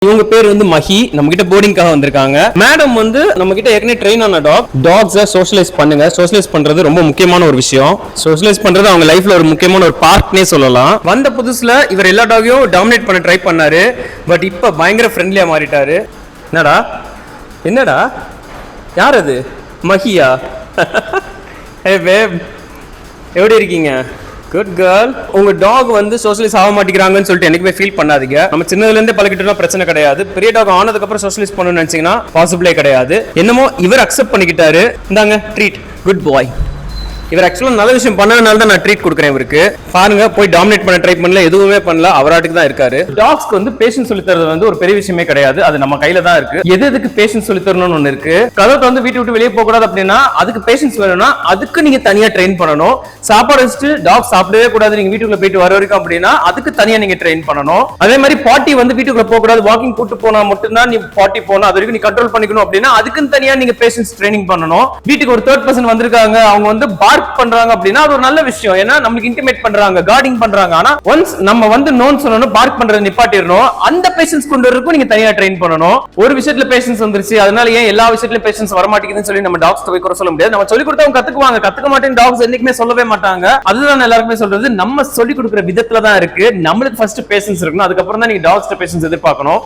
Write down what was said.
இவங்க பேர் வந்து மஹி, நம்ம கிட்ட போர்டிங்காக வந்திருக்காங்க. மேடம் வந்து நம்ம கிட்ட ஏற்கனவே ட்ரெயின் ஆன டாக்ஸை சோஷியலைஸ் பண்ணுங்க. சோஷியலைஸ் பண்றது ரொம்ப முக்கியமான ஒரு விஷயம். சோஷியலைஸ் பண்றது அவங்க லைஃப்ல ஒரு முக்கியமான ஒரு பார்ட்னே சொல்லலாம். வந்த புதுசுல இவர் எல்லா டாகையும் டாமினேட் பண்ண ட்ரை பண்ணாரு. பட் இப்ப பயங்கர ஃப்ரெண்ட்லியா மாறிட்டாரு. என்னடா யார் அது? மஹியா? ஹே பேப், எப்படி இருக்கீங்க? Good girl. உங்க டாக் வந்து சோஷியலைஸ் ஆக மாட்டேங்கிறாங்கன்னு சொல்லிட்டு என்னைக்குமே ஃபீல் பண்ணாதீங்க. நம்ம சின்னதுல இருந்தே பழகிட்டோம்னா பிரச்சனை கிடையாது. பெரிய டாக் ஆனதுக்கு அப்புறம் சோஷியலைஸ் பண்ணணும்னு நினைச்சீங்கன்னா பாசிபிளே கிடையாது. என்னமோ இவர் அக்செப்ட் பண்ணிக்கிட்டாரு. இந்தாங்க ட்ரீட். குட் பாய். இவர் ஆக்சுவலா நல்ல விஷயம் பண்ணதுனால தான் நான் ட்ரீட் கொடுக்குறேன் இவருக்கு. பாருங்க, போய் டாமினேட் பண்ண ட்ரை பண்ணல, எதுவுமே பண்ணல, அவராட்டுக்கு தான் இருக்காரு. டாக்ஸ்க்கு வந்து பேஷன்ஸ் சொல்லி தரது வந்து ஒரு பெரிய விஷயமே கிடையாது. அது நம்ம கையில தான் இருக்கு. எதுக்கு பேஷன்ஸ் சொல்லி தரணும்னு ஒண்ணு இருக்கு. கதவை வந்து வீட்டு விட்டு வெளியே போக கூடாது அப்படின்னா அதுக்கு பேஷன்ஸ் வேணும்னா அதுக்கு நீங்க தனியா ட்ரெயின் பண்ணணும். சாப்பாடு வச்சுட்டு டாக் சாப்பிடவே கூடாது நீங்க வீட்டுக்குள்ள போயிட்டு வர வரைக்கும் அப்படின்னா அதுக்கு தனியா நீங்க ட்ரெயின் பண்ணணும். அதே மாதிரி பாட்டி வந்து வீட்டுக்குள்ள போக கூடாது, வாக்கிங் கூட்டு போனா மட்டும்தான் நீ பாட்டி போனா அது வரைக்கும் நீ கண்ட்ரோல் பண்ணிக்கணும் அப்படின்னா அதுக்குன்னு தனியா நீங்க பேஷன்ஸ் ட்ரைனிங் பண்ணணும். வீட்டுக்கு ஒரு தேர்ட் பர்சன் வந்திருக்காங்க, அவங்க வந்து பார்க் பண்றாங்க அப்படின்னா அது ஒரு நல்ல விஷயம். ஏன்னா நமக்கு இன்டிமேட் பண்றாங்க, கார்டிங் பண்றாங்க. ஆனா ஒன்ஸ் நம்ம வந்து நோன் சொல்லணும், பார்க் பண்றதை நிப்பாட்டிடணும். அந்த பேஷன்ஸ் கொண்டு வரதுக்கும் நீங்க தனியா ட்ரெயின் பண்ணணும். ஒரு விஷயத்துல பேஷன்ஸ் வந்துருச்சு, அதனால ஏன் எல்லா விஷயத்திலும் பேஷன்ஸ் வர மாட்டேங்குதுன்னு சொல்லி நம்ம டாக்ஸ் போய் குறை சொல்ல முடியாது. நம்ம சொல்லி கொடுத்தவங்க கத்துக்குவாங்க, கத்துக்க மாட்டேன்னு டாக்ஸ் என்னைக்குமே சொல்லவே மாட்டாங்க. அதுதான் எல்லாருக்குமே சொல்றது, நம்ம சொல்லி கொடுக்குற விதத்துல தான் இருக்கு. நம்மளுக்கு ஃபர்ஸ்ட் பேஷன்ஸ் இருக்கணும், அதுக்கப்புறம் தான் நீங்க டாக்ஸ் பேஷன்ஸ் எதிர்பார்க்கணும்.